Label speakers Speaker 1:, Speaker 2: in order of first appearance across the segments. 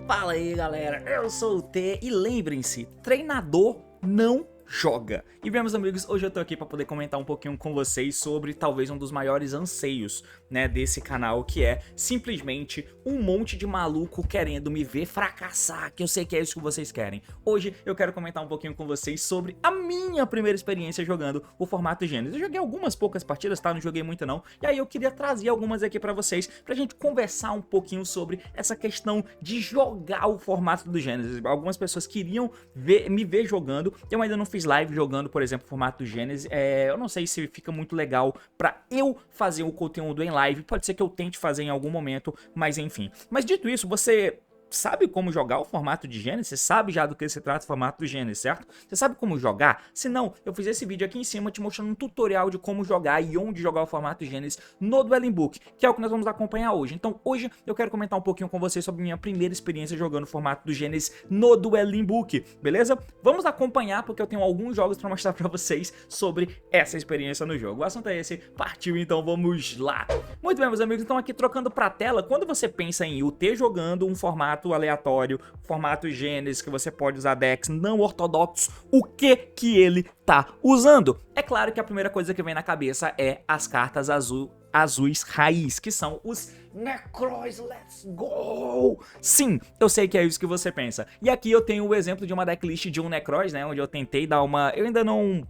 Speaker 1: Fala aí galera, eu sou o T e lembrem-se, treinador não joga. E bem, meus amigos, hoje eu tô aqui pra poder comentar um pouquinho com vocês sobre talvez um dos maiores anseios, né, desse canal, que é simplesmente um monte de maluco querendo me ver fracassar, que eu sei que é isso que vocês querem. Hoje eu quero comentar um pouquinho com vocês sobre a minha primeira experiência jogando o formato Genesis. Eu joguei algumas poucas partidas, tá? Não joguei muito não. E aí eu queria trazer algumas aqui pra vocês, pra gente conversar um pouquinho sobre essa questão de jogar o formato do Genesis. Algumas pessoas queriam me ver jogando, eu ainda não fiz live jogando, por exemplo, o formato Genesis. Eu não sei se fica muito legal pra eu fazer o conteúdo em live, pode ser que eu tente fazer em algum momento, mas enfim. Mas dito isso, você sabe como jogar o formato de Genesis? Você sabe já do que se trata o formato do Genesis, certo? Você sabe como jogar? Se não, eu fiz esse vídeo aqui em cima te mostrando um tutorial de como jogar e onde jogar o formato Genesis no Dueling Book, que é o que nós vamos acompanhar hoje. Então hoje eu quero comentar um pouquinho com vocês sobre minha primeira experiência jogando o formato do Genesis no Dueling Book, beleza? Vamos acompanhar porque eu tenho alguns jogos para mostrar para vocês sobre essa experiência no jogo. O assunto é esse, partiu, então vamos lá. Muito bem, meus amigos, então aqui trocando pra tela, quando você pensa em UT jogando um formato aleatório, formato Genesis, que você pode usar decks não ortodoxos, o que ele tá usando? É claro que a primeira coisa que vem na cabeça é as cartas azuis raiz, que são os Necroz, let's go! Sim, eu sei que é isso que você pensa. E aqui eu tenho o exemplo de uma decklist de um Necroz, né, onde eu tentei dar uma... Eu ainda não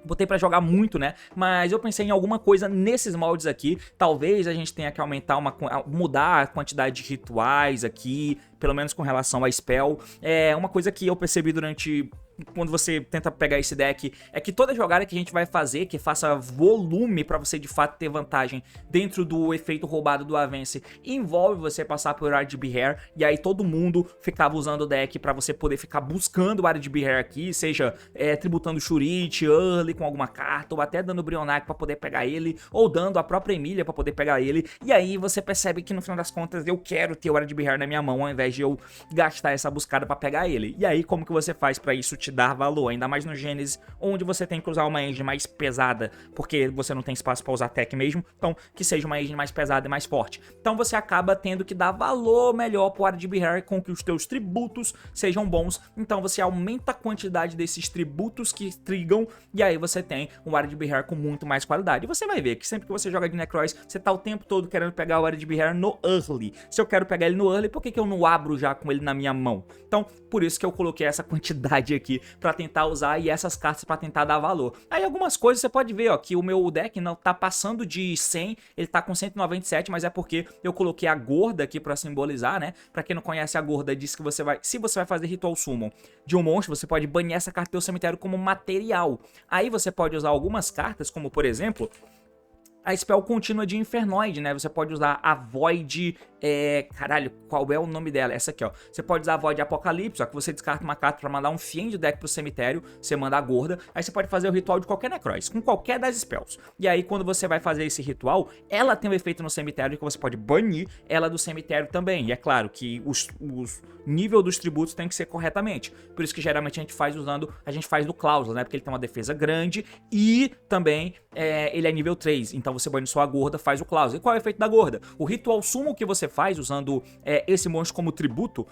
Speaker 1: botei pra jogar muito, né? Mas eu pensei em alguma coisa nesses moldes aqui. Talvez a gente tenha que aumentar mudar a quantidade de rituais aqui, pelo menos com relação a spell. É uma coisa que eu percebi durante... quando você tenta pegar esse deck, é que toda jogada que a gente vai fazer, que faça volume pra você de fato ter vantagem dentro do efeito roubado do Avance, envolve você passar por RGB Hair, e aí todo mundo ficava usando o deck pra você poder ficar buscando o RGB Hair aqui, seja tributando Shurit, Early com alguma carta, ou até dando Brionac pra poder pegar ele, ou dando a própria Emília pra poder pegar ele, e aí você percebe que no final das contas eu quero ter o RGB Hair na minha mão, ao invés de eu gastar essa buscada pra pegar ele. E aí como que você faz pra isso te dar valor, ainda mais no Genesis, onde você tem que usar uma engine mais pesada, porque você não tem espaço para usar tech mesmo, então que seja uma engine mais pesada e mais forte. Então você acaba tendo que dar valor melhor pro RGB Hair com que os teus tributos sejam bons, então você aumenta a quantidade desses tributos que trigam, e aí você tem um RGB Hair com muito mais qualidade. E você vai ver que sempre que você joga de Necroz, você tá o tempo todo querendo pegar o RGB Hair no early. Se eu quero pegar ele no early, por que eu não abro já com ele na minha mão? Então, por isso que eu coloquei essa quantidade aqui pra tentar usar e essas cartas pra tentar dar valor. Aí algumas coisas você pode ver, ó, que o meu deck não tá passando de 100, ele tá com 197, mas é porque eu coloquei a gorda aqui pra simbolizar, né? Pra quem não conhece, a gorda diz que você vai, se você vai fazer Ritual Summon de um monstro, você pode banir essa carta do seu cemitério como material. Aí você pode usar algumas cartas, como por exemplo... a spell contínua de Infernoid, né? Você pode usar a Void... caralho, qual é o nome dela? Essa aqui, ó. Você pode usar a Void Apocalipse, ó, que você descarta uma carta pra mandar um Fiend deck pro cemitério, você manda a gorda, aí você pode fazer o ritual de qualquer Necroz, com qualquer das spells. E aí, quando você vai fazer esse ritual, ela tem um efeito no cemitério que você pode banir ela do cemitério também. E é claro que os nível dos tributos tem que ser corretamente. Por isso que geralmente a gente faz do Cláusula, né? Porque ele tem uma defesa grande e também ele é nível 3. Então você bane só a gorda, faz o Cláusula. E qual é o efeito da gorda? O ritual summon que você faz usando esse monstro como tributo,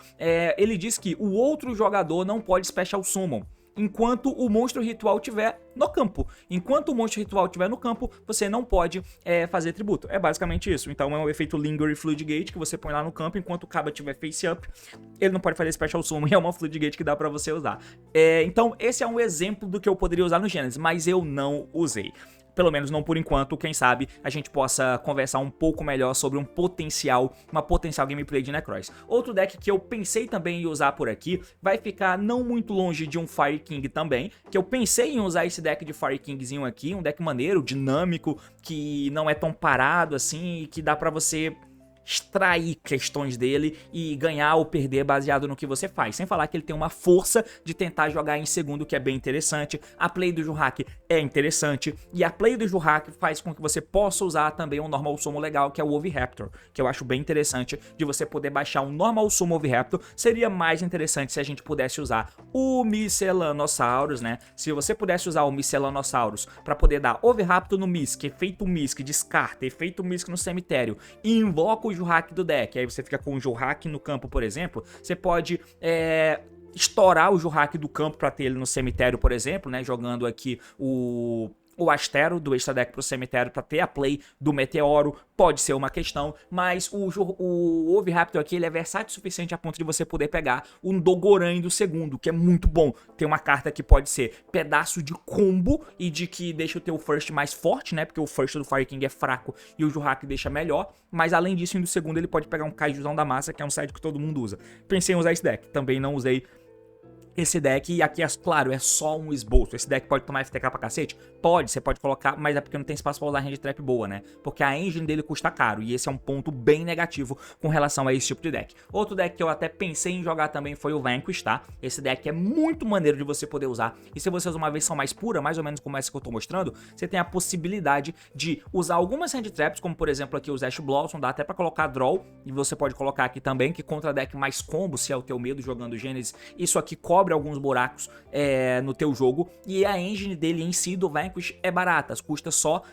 Speaker 1: ele diz que o outro jogador não pode special summon enquanto o monstro ritual estiver no campo. Enquanto o monstro ritual estiver no campo, você não pode fazer tributo. É basicamente isso. Então é um efeito Linger e Fluid Gate que você põe lá no campo, enquanto o Caba estiver face up, ele não pode fazer Special Summon, e é uma Fluid Gate que dá pra você usar. Então esse é um exemplo do que eu poderia usar no Genesis, mas eu não usei. Pelo menos não por enquanto, quem sabe a gente possa conversar um pouco melhor sobre uma potencial gameplay de Necroz. Outro deck que eu pensei também em usar por aqui, vai ficar não muito longe de um Fire King também, que eu pensei em usar esse deck de Fire Kingzinho aqui, um deck maneiro, dinâmico, que não é tão parado assim e que dá pra você extrair questões dele e ganhar ou perder baseado no que você faz. Sem falar que ele tem uma força de tentar jogar em segundo, que é bem interessante. A play do Jurrak é interessante. E a play do Jurrak faz com que você possa usar também um normal summon legal, que é o Oviraptor, que eu acho bem interessante de você poder baixar um normal summon Oviraptor. Seria mais interessante se a gente pudesse usar o Miscelanosaurus, né? Se você pudesse usar o Miscelanosaurus para poder dar Oviraptor no Misk, efeito Misk, descarta, efeito Misk no cemitério e invoca o Jurrak do deck. Aí você fica com o Jurrak no campo, por exemplo. Você pode estourar o Jurrak do campo para ter ele no cemitério, por exemplo, né? Jogando aqui o Astero do extra deck pro cemitério para ter a play do Meteoro, pode ser uma questão, mas o Oviraptor aqui ele é versátil o suficiente a ponto de você poder pegar um Dogoran do segundo, que é muito bom. Tem uma carta que pode ser pedaço de combo e de que deixa o teu first mais forte, né? Porque o first do Fire King é fraco e o Jurrak deixa melhor, mas além disso, indo do segundo ele pode pegar um Kaijuzão da massa, que é um side que todo mundo usa. Pensei em usar esse deck, também não usei esse deck, e aqui, claro, é só um esboço. Esse deck pode tomar FTK pra cacete? Pode, você pode colocar, mas é porque não tem espaço pra usar hand trap boa, né? Porque a engine dele custa caro, e esse é um ponto bem negativo com relação a esse tipo de deck. Outro deck que eu até pensei em jogar também foi o Vanquish, tá? Esse deck é muito maneiro de você poder usar, e se você usa uma versão mais pura, mais ou menos como essa que eu tô mostrando, você tem a possibilidade de usar algumas hand traps, como por exemplo aqui o Ash Blossom, dá até pra colocar draw, e você pode colocar aqui também, que contra deck mais combo, se é o teu medo jogando Gênesis, isso aqui cobre alguns buracos no teu jogo, e a engine dele em si do Vanquish é barata, custa só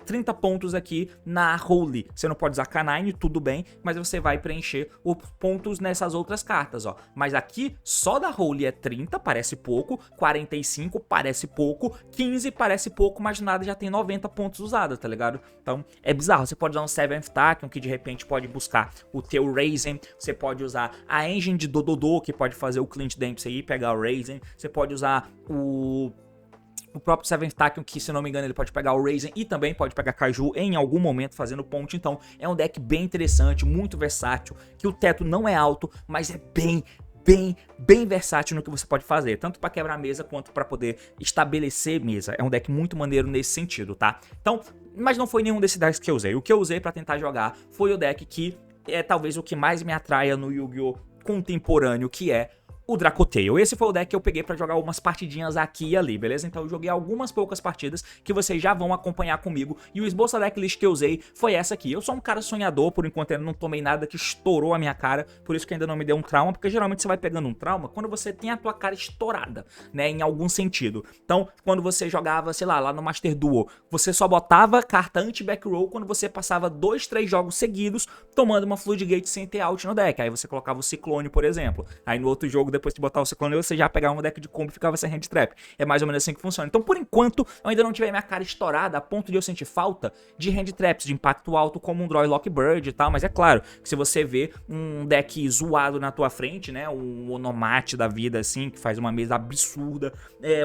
Speaker 1: 30 pontos aqui na Holy. Você não pode usar Canine, tudo bem, mas você vai preencher os pontos nessas outras cartas, ó. Mas aqui só da Holy é 30, parece pouco, 45 parece pouco, 15 parece pouco, mas nada já tem 90 pontos usados, tá ligado? Então é bizarro. Você pode usar um Seventh Tachyon, que de repente pode buscar o teu Raizen, você pode usar a engine de Dododo, que pode fazer o Clint Dempsey aí, pegar o Raizen. Você pode usar o próprio Seventh Tachyon, que se não me engano ele pode pegar o Raizen e também pode pegar Kaiju em algum momento fazendo ponte. Então é um deck bem interessante, muito versátil, que o teto não é alto, mas é bem versátil no que você pode fazer, tanto para quebrar mesa quanto para poder estabelecer mesa. É um deck muito maneiro nesse sentido, tá? Então, mas não foi nenhum desses decks que eu usei. O que eu usei para tentar jogar foi o deck que é talvez o que mais me atraia no Yu-Gi-Oh! Contemporâneo, que é o Dracotail. Esse foi o deck que eu peguei pra jogar umas partidinhas aqui e ali, beleza? Então eu joguei algumas poucas partidas que vocês já vão acompanhar comigo, e o esboço da decklist que eu usei foi essa aqui. Eu sou um cara sonhador, por enquanto eu não tomei nada que estourou a minha cara, por isso que ainda não me deu um trauma, porque geralmente você vai pegando um trauma quando você tem a tua cara estourada, né, em algum sentido. Então, quando você jogava, sei lá no Master Duel, você só botava carta anti-back row quando você passava 2, 3 jogos seguidos tomando uma Floodgate sem ter out no deck. Aí você colocava o Ciclone, por exemplo. Aí no outro jogo, depois de botar o Ciclone, você já pegava um deck de combo e ficava sem hand trap. É mais ou menos assim que funciona. Então, por enquanto, eu ainda não tive minha cara estourada a ponto de eu sentir falta de hand traps de impacto alto como um Draw e Lockbird e tal, mas é claro que se você vê um deck zoado na tua frente, né, um Onomate da vida assim, que faz uma mesa absurda,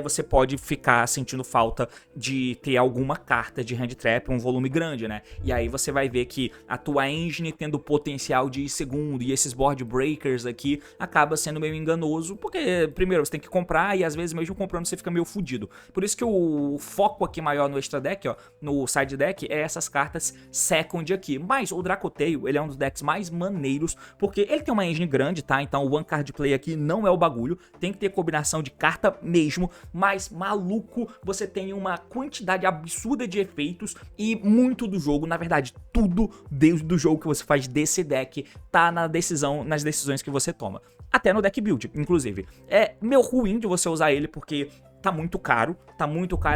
Speaker 1: você pode ficar sentindo falta de ter alguma carta de hand trap, um volume grande, né? E aí você vai ver que a tua engine tendo potencial de ir segundo, e esses board breakers aqui acaba sendo meio enganoso, porque primeiro você tem que comprar, e às vezes mesmo comprando você fica meio fudido. Por isso que o foco aqui maior no extra deck, ó, no side deck, é essas cartas second aqui. Mas o Dracotail, ele é um dos decks mais maneiros, porque ele tem uma engine grande, tá? Então o one card play aqui não é o bagulho, tem que ter combinação de carta mesmo, mas maluco, você tem uma quantidade absurda de efeitos, e muito do jogo, na verdade, tudo desde do jogo que você faz desse deck tá nas decisões que você toma. Até no deck build, inclusive. É meio ruim de você usar ele, porque tá muito caro,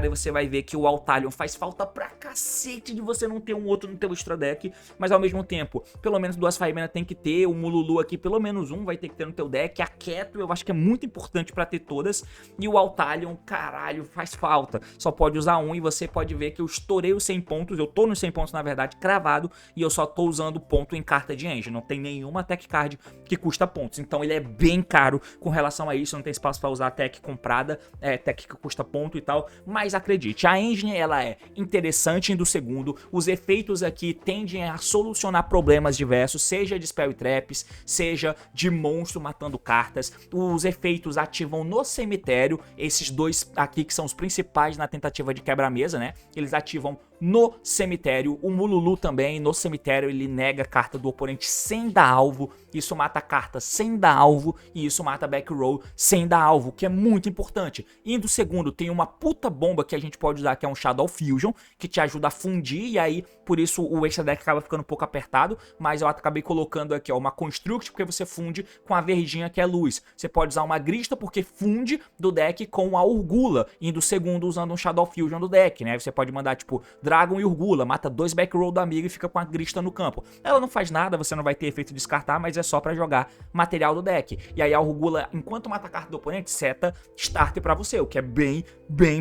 Speaker 1: e você vai ver que o Altalion faz falta pra cacete de você não ter um outro no teu extra deck, mas ao mesmo tempo, pelo menos duas Faimena tem que ter, o Mululu aqui pelo menos um vai ter que ter no teu deck, a Keto eu acho que é muito importante pra ter todas, e o Altalion, caralho, faz falta, só pode usar um, e você pode ver que eu estourei os 100 pontos, eu tô nos 100 pontos na verdade, cravado, e eu só tô usando ponto em carta de engine, não tem nenhuma tech card que custa pontos, então ele é bem caro com relação a isso, não tem espaço pra usar tech comprada, tech que custa ponto e tal, mas acredite, a engine ela é interessante indo segundo, os efeitos aqui tendem a solucionar problemas diversos, seja de spell e traps, seja de monstro matando cartas, os efeitos ativam no cemitério, esses dois aqui que são os principais na tentativa de quebra-mesa, né, eles ativam no cemitério. O Mululu também, no cemitério, ele nega a carta do oponente sem dar alvo. Isso mata a carta sem dar alvo e isso mata a back row sem dar alvo, que é muito importante. E do segundo, tem uma puta bomba que a gente pode usar, que é um Shadow Fusion, que te ajuda a fundir, e aí, por isso, o extra deck acaba ficando um pouco apertado, mas eu acabei colocando aqui, ó, uma Construct, porque você funde com a verdinha, que é luz. Você pode usar uma Grista, porque funde do deck com a Urgula, e do segundo, usando um Shadow Fusion do deck, né? Você pode mandar, tipo, Dragon e Urgula, mata 2 back row do amigo e fica com a Grista no campo. Ela não faz nada, você não vai ter efeito de descartar, mas é só pra jogar material do deck. E aí a Urgula, enquanto mata a carta do oponente, seta starter pra você, o que é bem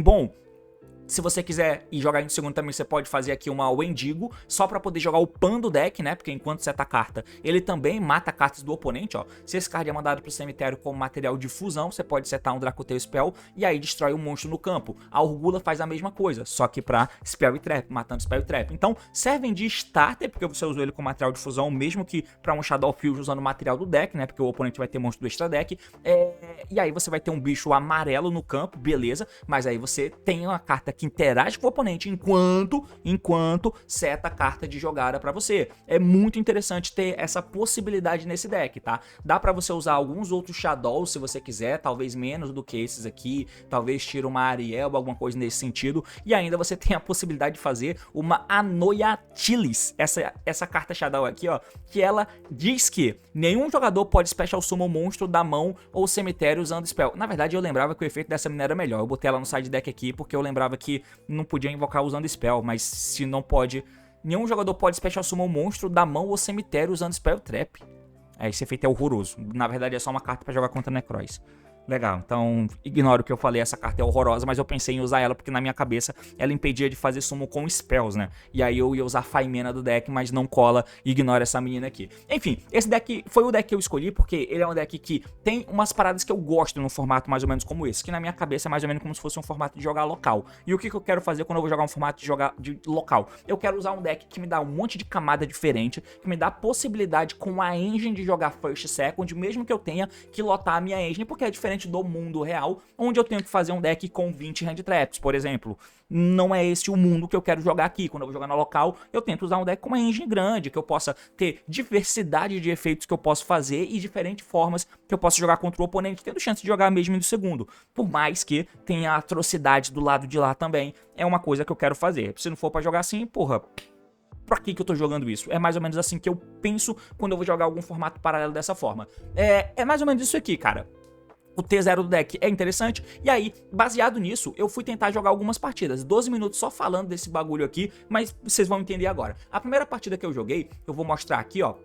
Speaker 1: bom. Se você quiser ir jogar em segundo também, você pode fazer aqui uma Wendigo, só pra poder jogar o pan do deck, né? Porque enquanto seta a carta, ele também mata cartas do oponente, ó. Se esse card é mandado pro cemitério como material de fusão, você pode setar um Dracoteu Spell e aí destrói um monstro no campo. A Urgula faz a mesma coisa, só que pra Spell e Trap, matando Spell e Trap. Então, servem de starter, porque você usou ele como material de fusão, mesmo que pra um Shadow Fusion usando material do deck, né? Porque o oponente vai ter monstro do extra deck. E aí você vai ter um bicho amarelo no campo, beleza, mas aí você tem uma carta que interage com o oponente enquanto seta a carta de jogada pra você. É muito interessante ter essa possibilidade nesse deck, tá? Dá pra você usar alguns outros Shadows se você quiser, talvez menos do que esses aqui, talvez tira uma Ariel, alguma coisa nesse sentido, e ainda você tem a possibilidade de fazer uma Anoiatilis, essa carta Shadow aqui, ó, que ela diz que nenhum jogador pode Special Summon monstro da mão ou cemitério usando Spell. Na verdade, eu lembrava que o efeito dessa mina era melhor, eu botei ela no side deck aqui porque eu lembrava que não podia invocar usando Spell, mas se não pode, nenhum jogador pode Special Summon um monstro da mão ou cemitério usando Spell Trap. Esse efeito é horroroso. Na verdade é só uma carta pra jogar contra Necroz. Legal, então ignoro o que eu falei, essa carta é horrorosa, mas eu pensei em usar ela porque na minha cabeça ela impedia de fazer summon com spells, né? E aí eu ia usar a Faimena do deck, mas não cola, ignora essa menina aqui. Enfim, esse deck foi o deck que eu escolhi porque ele é um deck que tem umas paradas que eu gosto num formato mais ou menos como esse, que na minha cabeça é mais ou menos como se fosse um formato de jogar local. E o que eu quero fazer quando eu vou jogar um formato de jogar de local? Eu quero usar um deck que me dá um monte de camada diferente, que me dá a possibilidade com a engine de jogar first, second, mesmo que eu tenha que lotar a minha engine, porque é diferente do mundo real, onde eu tenho que fazer um deck com 20 hand traps, por exemplo. Não é esse o mundo que eu quero jogar aqui. Quando eu vou jogar no local, eu tento usar um deck com uma engine grande, que eu possa ter diversidade de efeitos que eu posso fazer e diferentes formas que eu posso jogar contra o oponente, tendo chance de jogar mesmo no segundo. Por mais que tenha atrocidade do lado de lá também, é uma coisa que eu quero fazer. Se não for pra jogar assim, porra, pra que eu tô jogando isso? É mais ou menos assim que eu penso quando eu vou jogar algum formato paralelo dessa forma. É mais ou menos isso aqui, cara. O T0 do deck é interessante, e aí, baseado nisso, eu fui tentar jogar algumas partidas, 12 minutos só falando desse bagulho aqui, mas vocês vão entender agora. A primeira partida que eu joguei, eu vou mostrar aqui, ó,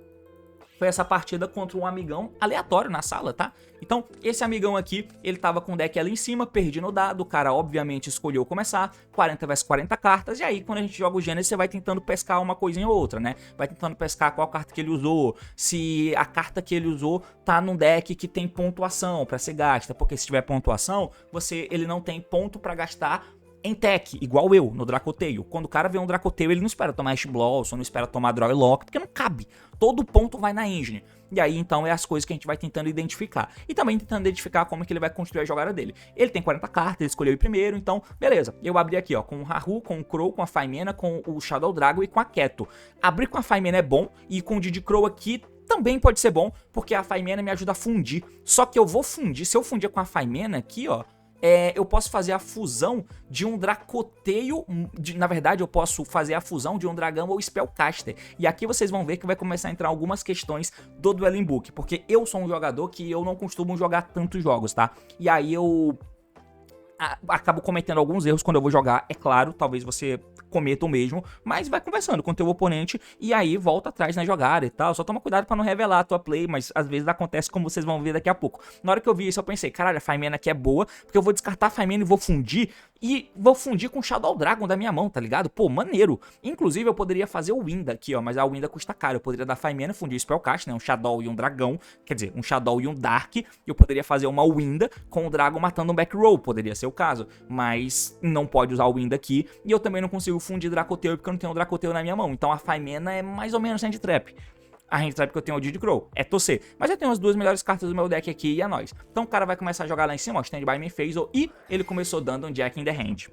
Speaker 1: foi essa partida contra um amigão aleatório na sala, tá? Então, esse amigão aqui, ele tava com o deck ali em cima, perdi no dado, o cara obviamente escolheu começar, 40 vs 40 cartas, e aí quando a gente joga o Gênesis, você vai tentando pescar uma coisinha ou outra, né? Vai tentando pescar qual carta que ele usou, se a carta que ele usou tá num deck que tem pontuação pra ser gasta, porque se tiver pontuação, ele não tem ponto pra gastar em tech, igual eu, no Dracoteio. Quando o cara vê um Dracoteio, ele não espera tomar Ash Blossom, não espera tomar Draw e Lock, porque não cabe. Todo ponto vai na engine. E aí, então, é as coisas que a gente vai tentando identificar. E também tentando identificar como que ele vai construir a jogada dele. Ele tem 40 cartas, ele escolheu ir primeiro, então, beleza. Eu abri aqui, ó, com o Haru, com o Crow, com a Faimena, com o Shadow Dragon e com a Keto. Abrir com a Faimena é bom, e com o Didi Crow aqui também pode ser bom, porque a Faimena me ajuda a fundir. Só que eu vou fundir, se eu fundir com a Faimena aqui, ó, eu posso fazer a fusão de um Dracoteio, na verdade eu posso fazer a fusão de um dragão ou Spellcaster, e aqui vocês vão ver que vai começar a entrar algumas questões do Dueling Book, porque eu sou um jogador que eu não costumo jogar tantos jogos, tá? E aí eu acabo cometendo alguns erros quando eu vou jogar, é claro, talvez você cometa o mesmo, mas vai conversando com o teu oponente e aí volta atrás na jogada e tal, só toma cuidado pra não revelar a tua play, mas às vezes acontece como vocês vão ver daqui a pouco. Na hora que eu vi isso eu pensei, caralho, a Faimena aqui é boa, porque eu vou descartar a Faimena e vou fundir com o Shadow Dragon da minha mão, tá ligado? Pô, maneiro. Inclusive eu poderia fazer o Winda aqui, ó, mas a Winda custa caro, eu poderia dar Faimena, fundir o Spellcast, né, um Shadow e um Dragão, quer dizer, um Shadow e um Dark, e eu poderia fazer uma Winda com o Dragon matando um back row, poderia ser o caso, mas não pode usar o Winda aqui, e eu também não consigo fundir Dracoteu porque eu não tenho o Dracoteu na minha mão, então a Faimena é mais ou menos hand trap. A hand trap que eu tenho é o Didi Crow, é torcer. Mas eu tenho as duas melhores cartas do meu deck aqui e é nóis. Então o cara vai começar a jogar lá em cima, ó, Stand By Me Phasal, e ele começou dando um Jack in the Hand.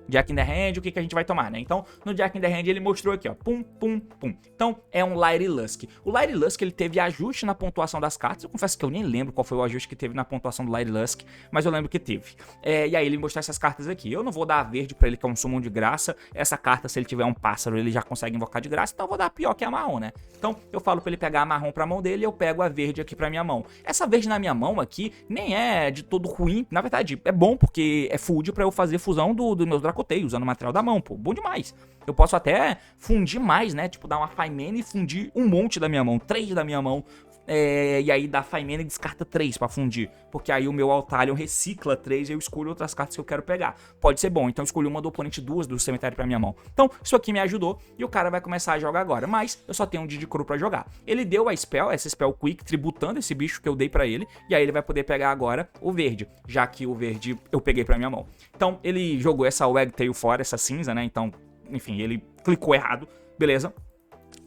Speaker 1: Jack in the Hand, o que a gente vai tomar, né? Então, no Jack in the Hand ele mostrou aqui, ó, pum, pum, pum. Então, é um Light Lusk. O Light Lusk, ele teve ajuste na pontuação das cartas. Eu confesso que eu nem lembro qual foi o ajuste que teve na pontuação do Light Lusk, mas eu lembro que teve. E aí ele mostrou essas cartas aqui. Eu não vou dar a verde pra ele, que é um summon de graça. Essa carta, se ele tiver um pássaro, ele já consegue invocar de graça, então eu vou dar a pior, que é a marrom, né? Então, eu falo pra ele pegar a marrom pra mão dele e eu pego a verde aqui pra minha mão. Essa verde na minha mão aqui nem é de todo ruim. Na verdade, é bom, porque é food pra eu fazer fusão do meus Dracotei, usando o material da mão, pô. Bom demais. Eu posso até fundir mais, né? Tipo, dar uma Faimene e fundir um monte da minha mão, 3 da minha mão. E aí dá Faimene e descarta 3 pra fundir. Porque aí o meu Altalion recicla 3 e eu escolho outras cartas que eu quero pegar. Pode ser bom, então eu escolhi uma do oponente, 2 do cemitério pra minha mão. Então isso aqui me ajudou e o cara vai começar a jogar agora. Mas eu só tenho um Didicro pra jogar. Ele deu a spell, essa spell Quick, tributando esse bicho que eu dei pra ele. E aí ele vai poder pegar agora o verde, já que o verde eu peguei pra minha mão. Então ele jogou essa Wagtail fora, essa cinza, né? Então, enfim, ele clicou errado, beleza?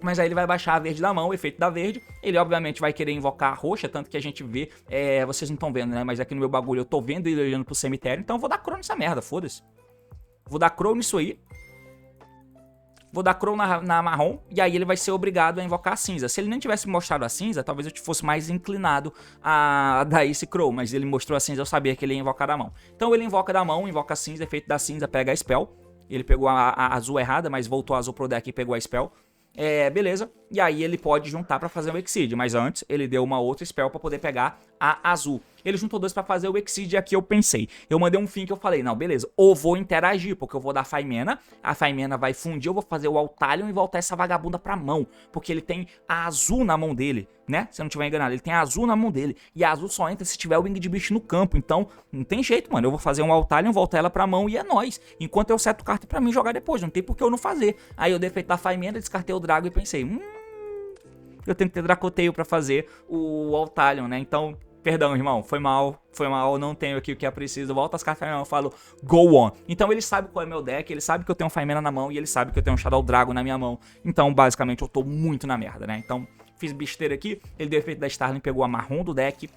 Speaker 1: Mas aí ele vai baixar a verde da mão, o efeito da verde. Ele obviamente vai querer invocar a roxa, tanto que a gente vê, vocês não estão vendo, né? Mas aqui no meu bagulho eu tô vendo ele olhando pro cemitério. Então eu vou dar crow nessa merda, foda-se. Vou dar crow nisso aí. Vou dar crow na marrom. E aí ele vai ser obrigado a invocar a cinza. Se ele nem tivesse mostrado a cinza, talvez eu fosse mais inclinado a dar esse crow. Mas ele mostrou a cinza, eu sabia que ele ia invocar da mão. Então ele invoca da mão, invoca a cinza, efeito da cinza, pega a spell. Ele pegou a azul errada, mas voltou a azul pro deck e pegou a spell. Beleza, e aí ele pode juntar pra fazer o Exceed, mas antes ele deu uma outra spell pra poder pegar a azul. Ele juntou 2 pra fazer o Exceed e aqui eu pensei. Eu mandei um fim que eu falei, não, beleza, ou vou interagir, porque eu vou dar Faimena, a Faimena vai fundir, eu vou fazer o Altalion e voltar essa vagabunda pra mão, porque ele tem a azul na mão dele, né? Se eu não tiver enganado, ele tem a azul na mão dele, e a azul só entra se tiver o Winged Beast no campo, então não tem jeito, mano, eu vou fazer um Altalion, voltar ela pra mão e é nóis, enquanto eu seto carta pra mim jogar depois, não tem por que eu não fazer. Aí eu dei efeito da Faimena, descartei o Drago e pensei, eu tenho que ter Dracoteio pra fazer o Altalion, né? Então, perdão, irmão, foi mal, não tenho aqui o que é preciso, volta as cartas na mão, eu falo, go on. Então ele sabe qual é meu deck, ele sabe que eu tenho um Faimena na mão e ele sabe que eu tenho um Shadow Dragon na minha mão. Então, basicamente, eu tô muito na merda, né? Então, fiz besteira aqui, ele deu o efeito da Starling, pegou a marrom do deck,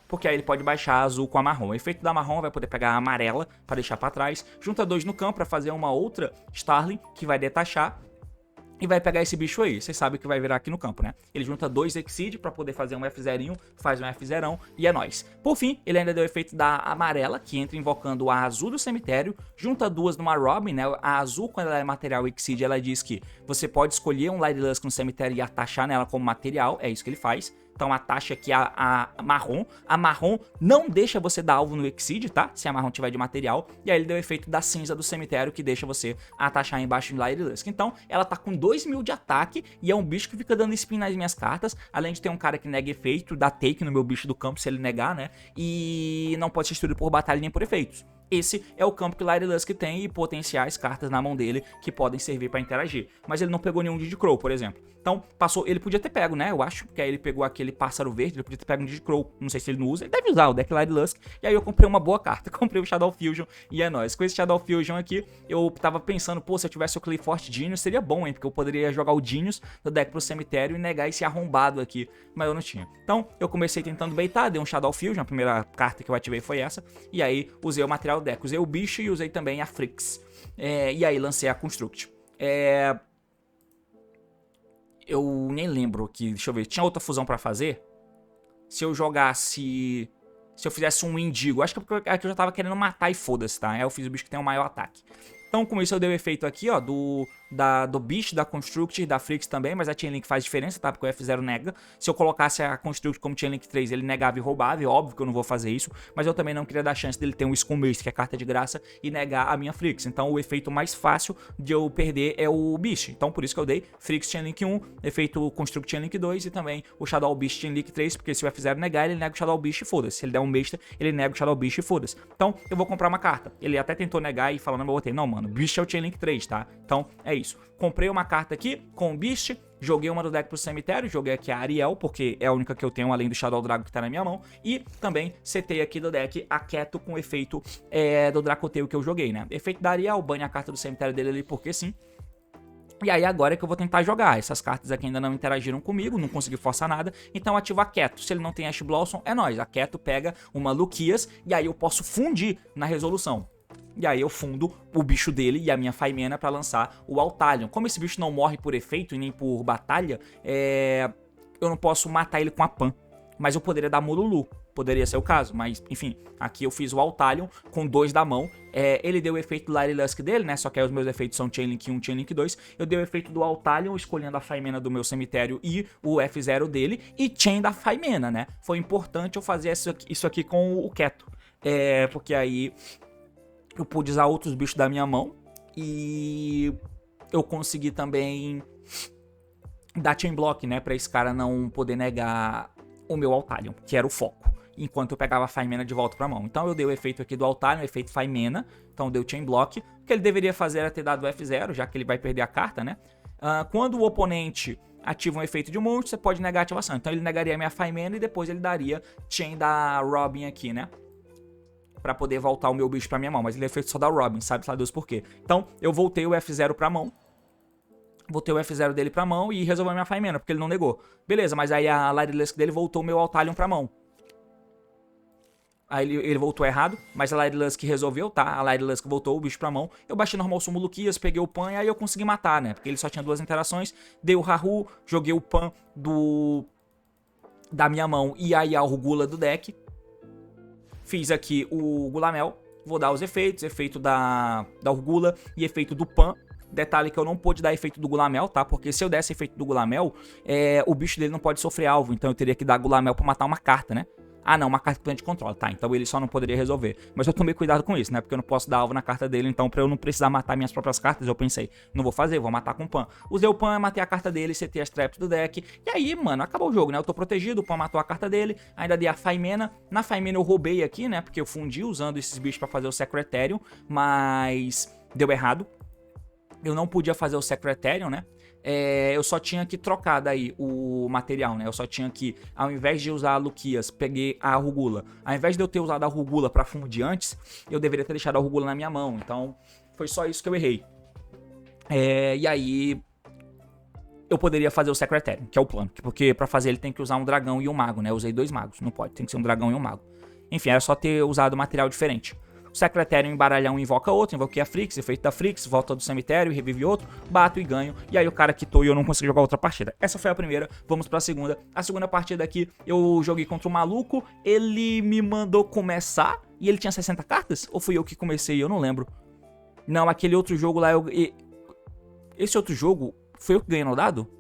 Speaker 1: porque aí ele pode baixar a azul com a marrom. O efeito da marrom vai poder pegar a amarela pra deixar pra trás, junta 2 no campo pra fazer uma outra Starling, que vai detachar. E vai pegar esse bicho aí, vocês sabem que vai virar aqui no campo, né? Ele junta 2 Exceed pra poder fazer um F0, faz um F0 e é nóis. Por fim, ele ainda deu o efeito da amarela, que entra invocando a azul do cemitério, junta 2 numa Robin, né? A azul, quando ela é material Exceed, ela diz que você pode escolher um Light Lusk no cemitério e atachar nela como material, é isso que ele faz. Então a taxa aqui a marrom não deixa você dar alvo no Exceed, tá? Se a marrom tiver de material. E aí ele deu o efeito da cinza do cemitério, que deixa você atachar embaixo em Light Lusk. Então ela tá com 2000 de ataque e é um bicho que fica dando spin nas minhas cartas. Além de ter um cara que nega efeito, dá take no meu bicho do campo se ele negar, né? E não pode ser destruído por batalha nem por efeitos. Esse é o campo que Light Lusk tem e potenciais cartas na mão dele que podem servir pra interagir. Mas ele não pegou nenhum Didicrow, por exemplo. Então, passou, ele podia ter pego, né? Eu acho, porque aí ele pegou aquele pássaro verde, ele podia ter pego um Didicrow. Não sei se ele não usa, ele deve usar o deck Light Lusk. E aí eu comprei uma boa carta, comprei o Shadow Fusion e é nóis. Com esse Shadow Fusion aqui, eu tava pensando, pô, se eu tivesse o Clayforce Genius seria bom, hein? Porque eu poderia jogar o Genius do deck pro cemitério e negar esse arrombado aqui. Mas eu não tinha. Então, eu comecei tentando baitar, dei um Shadow Fusion, a primeira carta que eu ativei foi essa. E aí, usei o material do deck, usei o bicho e usei também a Frix. E aí, lancei a Construct. Eu nem lembro que, deixa eu ver, tinha outra fusão pra fazer? Se eu jogasse... Se eu fizesse um Indigo, acho que aqui eu já tava querendo matar e foda-se, tá? Eu fiz o bicho que tem o maior ataque. Então com isso eu dei o efeito aqui, ó, do bicho, da Construct e da Frix também, mas a Chainlink faz diferença, tá? Porque o F0 nega. Se eu colocasse a Construct como Chainlink 3, ele negava e roubava, e óbvio que eu não vou fazer isso, mas eu também não queria dar chance dele ter um Skullmace, que é carta de graça, e negar a minha Frix. Então o efeito mais fácil de eu perder é o bicho. Então por isso que eu dei Frix Chainlink 1, efeito Construct Chainlink 2 e também o Shadow Beast Chainlink 3, porque se o F0 negar, ele nega o Shadow Beast e foda-se. Se ele der um besta, ele nega o Shadow Beast e foda-se. Então eu vou comprar uma carta. Ele até tentou negar e falou, não, eu botei, não, mano, Beast é o Chainlink 3, tá? Então é isso. Comprei uma carta aqui com o Beast, joguei uma do deck pro cemitério, joguei aqui a Ariel, porque é a única que eu tenho além do Shadow Dragon que tá na minha mão, e também setei aqui do deck a Keto com o efeito do Dracoteio que eu joguei, né? Efeito da Ariel, banhe a carta do cemitério dele ali porque sim. E aí agora é que eu vou tentar jogar. Essas cartas aqui ainda não interagiram comigo, não consegui forçar nada, então ativo a Keto. Se ele não tem Ash Blossom, é nóis. A Keto pega uma Luquias e aí eu posso fundir na resolução. e aí eu fundo o bicho dele e a minha Faimena pra lançar o Altalion. Como esse bicho não morre por efeito e nem por batalha, eu não posso matar ele com a Pan, mas eu poderia dar Mululu. Poderia ser o caso, mas enfim, aqui eu fiz o Altalion com 2 da mão. Ele deu o efeito do Lady Lusk dele, né? Só que aí os meus efeitos são Chainlink 1, Chainlink 2. Eu dei o efeito do Altalion, escolhendo a Faimena do meu cemitério e o F0 dele. E Chain da Faimena, né? Foi importante eu fazer isso aqui com o Keto. Porque aí eu pude usar outros bichos da minha mão. E eu consegui também dar Chain Block, né? Pra esse cara não poder negar o meu Altalion, que era o foco, enquanto eu pegava a Faimena de volta pra mão. Então eu dei o efeito aqui do Altalion, o efeito Faimena, então deu Chain Block. O que ele deveria fazer era ter dado o F0, já que ele vai perder a carta, né? Quando o oponente ativa um efeito de um monstro, você pode negar a ativação. Então ele negaria a minha Faimena e depois ele daria Chain da Robin aqui, né? Pra poder voltar o meu bicho pra minha mão, mas ele é feito só da Robin, sabe lá Deus por quê. Então eu voltei o F0 pra mão, botei o F0 dele pra mão e resolveu a minha Faimena, porque ele não negou. Beleza, mas aí a Lady Lusk dele voltou o meu Altalion pra mão. Aí ele voltou errado, mas a Lady Lusk resolveu, tá? A Lady Lusk voltou o bicho pra mão. Eu baixei normal sumo Luquias, peguei o Pan e aí eu consegui matar, né? Porque ele só tinha 2 interações. Dei o Rahu, joguei o Pan da minha mão e aí a Urgula do deck. Fiz aqui o Gulamel. Vou dar os efeitos, efeito da Urgula e efeito do Pan. Detalhe que eu não pude dar efeito do Gulamel, tá? Porque se eu desse efeito do Gulamel, o bicho dele não pode sofrer alvo. Então eu teria que dar Gulamel pra matar uma carta, né? Ah, não, uma carta que o oponente controla. Tá, então ele só não poderia resolver. Mas eu tomei cuidado com isso, né? Porque eu não posso dar alvo na carta dele. Então pra eu não precisar matar minhas próprias cartas, eu pensei, não vou fazer, vou matar com o Pan. Usei o Pan, matei a carta dele, setei as traps do deck. E aí, mano, acabou o jogo, né? Eu tô protegido, o Pan matou a carta dele. Ainda dei a Faimena. Na Faimena eu roubei aqui, né? Porque eu fundi usando esses bichos pra fazer o Secretarium. Mas deu errado. Eu não podia fazer o Secretarium, né? Eu só tinha que trocar daí o material, né? Eu só tinha que, ao invés de usar a Luquias, peguei a Urgula. Ao invés de eu ter usado a Urgula pra fundir antes, eu deveria ter deixado a Urgula na minha mão. Então, foi só isso que eu errei. E aí, eu poderia fazer o Secretarium, que é o plano. Porque pra fazer ele tem que usar um dragão e um mago, né? Eu usei 2 magos, não pode. Tem que ser um dragão e um mago. Enfim, era só ter usado material diferente. Secretarium embaralha um, invoca outro, invoquei a Frix, efeito da Frix, volta do cemitério, revive outro, bato e ganho, e aí o cara quitou e eu não consegui jogar outra partida. Essa foi a primeira, vamos pra segunda. A segunda partida aqui, eu joguei contra o maluco, ele me mandou começar, e ele tinha 60 cartas? Ou fui eu que comecei? Eu não lembro. Não, aquele outro jogo lá, esse outro jogo, foi eu que ganhei no dado?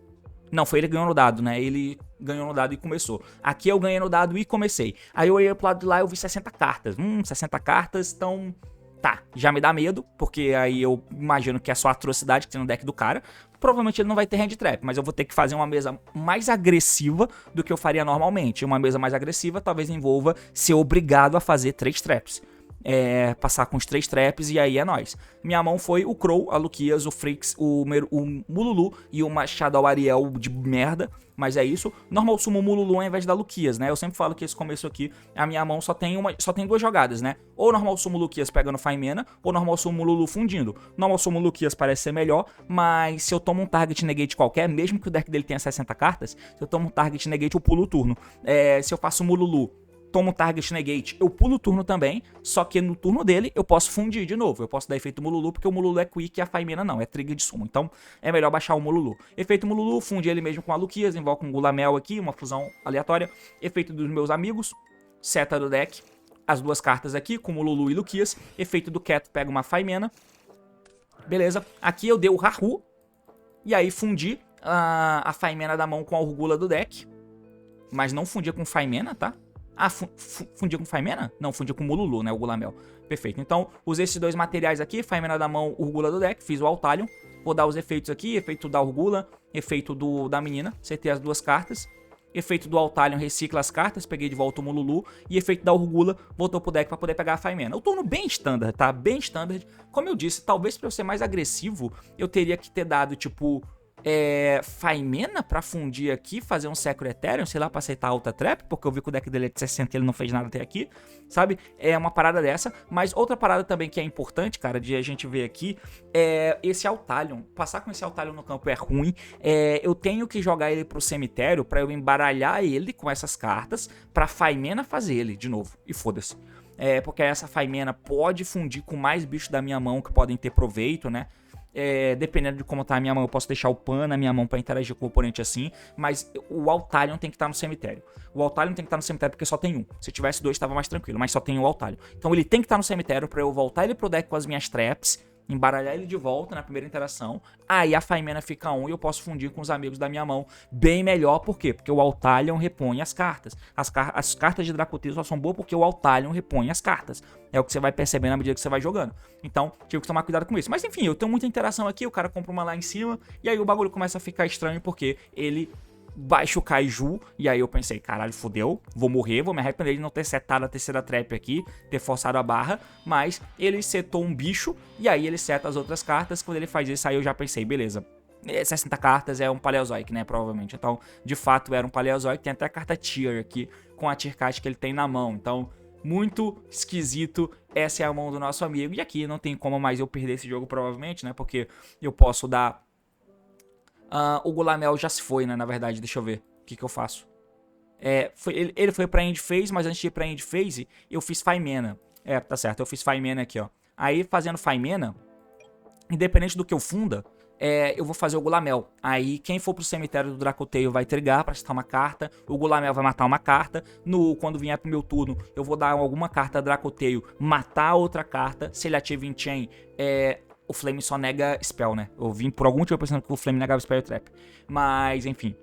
Speaker 1: Não, foi ele que ganhou no dado, né? Ele ganhou no dado e começou. Aqui eu ganhei no dado e comecei. Aí eu ia pro lado de lá e eu vi 60 cartas. 60 cartas, então... Tá, já me dá medo, porque aí eu imagino que é só atrocidade que tem no deck do cara. Provavelmente ele não vai ter hand trap, mas eu vou ter que fazer uma mesa mais agressiva do que eu faria normalmente. Uma mesa mais agressiva talvez envolva ser obrigado a fazer 3 traps. Passar com os 3 traps e aí é nóis. Minha mão foi o Crow, a Luquias, o Frix, o Mululu e uma Shadow Ariel de merda. Mas é isso. Normal sumo Mululu ao invés da Luquias, né? Eu sempre falo que esse começo aqui, a minha mão só tem 2 jogadas, né? Ou normal sumo Luquias pegando Faimena, ou normal sumo Mululu fundindo. Normal sumo Luquias parece ser melhor, mas se eu tomo um target negate qualquer, mesmo que o deck dele tenha 60 cartas, se eu tomo um target negate, eu pulo o turno. Se eu faço Mululu, tomo um target negate, eu pulo o turno também, só que no turno dele eu posso fundir de novo, eu posso dar efeito Mululu, porque o Mululu é quick e a Faimena não, é trigger de sumo, então é melhor baixar o Mululu. Efeito Mululu, funde ele mesmo com a Luquias, invoca um Gulamel aqui, uma fusão aleatória, efeito dos meus amigos, seta do deck, as 2 cartas aqui, com Mululu e Luquias, efeito do Keto, pega uma Faimena, beleza, aqui eu dei o Rahu, e aí fundi a Faimena da mão com a Urgula do deck, mas não fundia com Faimena, tá? Ah, fundia com Faimena? Não, fundia com Mululu, né, o Gulamel. Perfeito, então usei esses 2 materiais aqui, Faimena da mão, Urgula do deck, fiz o Altalion. Vou dar os efeitos aqui, efeito da Urgula, efeito da menina, setei as 2 cartas. Efeito do Altalion, recicla as cartas, peguei de volta o Mululu. E efeito da Urgula, voltou pro deck pra poder pegar a Faimena. O turno bem standard, tá? Bem standard. Como eu disse, talvez pra eu ser mais agressivo, eu teria que ter dado, tipo... Faimena pra fundir aqui, fazer um Secretarium, sei lá, pra aceitar a outra trap, porque eu vi que o deck dele é de 60 e ele não fez nada até aqui, sabe? É uma parada dessa, mas outra parada também que é importante, cara, de a gente ver aqui, é esse Altalion. Passar com esse Altalion no campo é ruim, eu tenho que jogar ele pro cemitério pra eu embaralhar ele com essas cartas, pra Faimena fazer ele de novo, e foda-se. porque essa Faimena pode fundir com mais bichos da minha mão que podem ter proveito, né? Dependendo de como tá a minha mão, eu posso deixar o Pan na minha mão pra interagir com o oponente assim, mas o Altalion tem que estar no cemitério. O Altalion tem que estar no cemitério porque só tem um. Se tivesse dois, tava mais tranquilo, mas só tem o Altalion. Então ele tem que estar no cemitério pra eu voltar ele pro deck com as minhas traps, embaralhar ele de volta na primeira interação. Aí a Faimena fica 1 e eu posso fundir com os amigos da minha mão bem melhor. Por quê? Porque o Altalion repõe as cartas. As cartas de Dracoteio só são boas porque o Altalion repõe as cartas. É o que você vai perceber na medida que você vai jogando. Então, tive que tomar cuidado com isso. Mas enfim, eu tenho muita interação aqui, o cara compra uma lá em cima, e aí o bagulho começa a ficar estranho porque ele baixa o Kaiju, e aí eu pensei, caralho, fodeu, vou morrer, vou me arrepender de não ter setado a terceira trap aqui, ter forçado a barra, mas ele setou um bicho, e aí ele seta as outras cartas. Quando ele faz isso, aí eu já pensei, beleza, 60 cartas é um Paleozoic, né, provavelmente. Então, de fato, era um Paleozoic. Tem até a carta Tier aqui, com a Tier Card que ele tem na mão. Então, muito esquisito. Essa é a mão do nosso amigo. E aqui não tem como mais eu perder esse jogo, provavelmente, né, porque eu posso dar... o Gulamel já se foi, né, na verdade. Deixa eu ver o que eu faço. Ele foi pra End Phase, mas antes de ir pra End Phase, eu fiz Faimena. Tá certo, eu fiz Faimena aqui, ó. Aí, fazendo Faimena, independente do que eu funda, eu vou fazer o Gulamel. Aí quem for pro cemitério do Dracoteio vai trigar pra citar uma carta. O Gulamel vai matar uma carta. Quando vier pro meu turno, eu vou dar alguma carta Dracoteio, matar outra carta. Se ele ativa Enchain, o Flame só nega Spell, né? Eu vim por algum motivo pensando que o Flame negava Spell e Trap. Mas, enfim.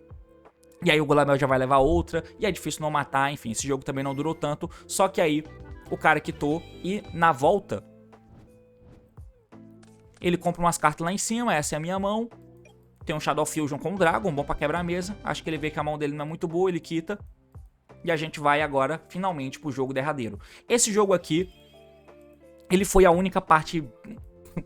Speaker 1: E aí o Gulamel já vai levar outra. E é difícil não matar. Enfim, esse jogo também não durou tanto. Só que aí o cara quitou. E na volta... ele compra umas cartas lá em cima, essa é a minha mão. Tem um Shadow Fusion com o Dragon, bom pra quebrar a mesa. Acho que ele vê que a mão dele não é muito boa, ele quita. E a gente vai agora, finalmente, pro jogo derradeiro. Esse jogo aqui, ele foi a única parte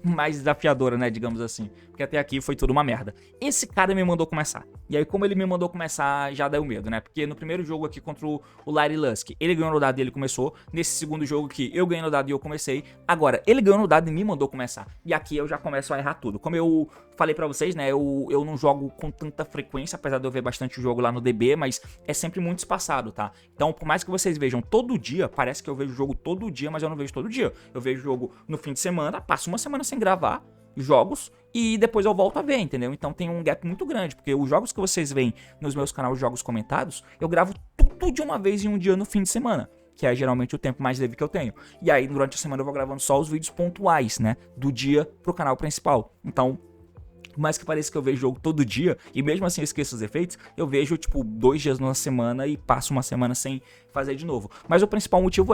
Speaker 1: mais desafiadora, né, digamos assim. Porque até aqui foi tudo uma merda. Esse cara me mandou começar. E aí, como ele me mandou começar, já deu medo, né? Porque no primeiro jogo aqui contra o Larry Lusk, ele ganhou no dado e ele começou. Nesse segundo jogo aqui, eu ganhei no dado e eu comecei. Agora, ele ganhou no dado e me mandou começar. E aqui eu já começo a errar tudo. Como eu falei pra vocês, né? Eu não jogo com tanta frequência, apesar de eu ver bastante o jogo lá no DB, mas é sempre muito espaçado, tá? Então, por mais que vocês vejam todo dia, parece que eu vejo o jogo todo dia, mas eu não vejo todo dia. Eu vejo o jogo no fim de semana, passo uma semana sem gravar jogos e depois eu volto a ver, entendeu? Então tem um gap muito grande, porque os jogos que vocês veem nos meus canais Jogos Comentados, eu gravo tudo de uma vez em um dia no fim de semana, que é geralmente o tempo mais livre que eu tenho. E aí durante a semana eu vou gravando só os vídeos pontuais, né, do dia pro canal principal. Então, por mais que pareça que eu vejo jogo todo dia, e mesmo assim eu esqueço os efeitos, eu vejo tipo 2 dias na semana e passo uma semana sem fazer de novo. Mas o principal motivo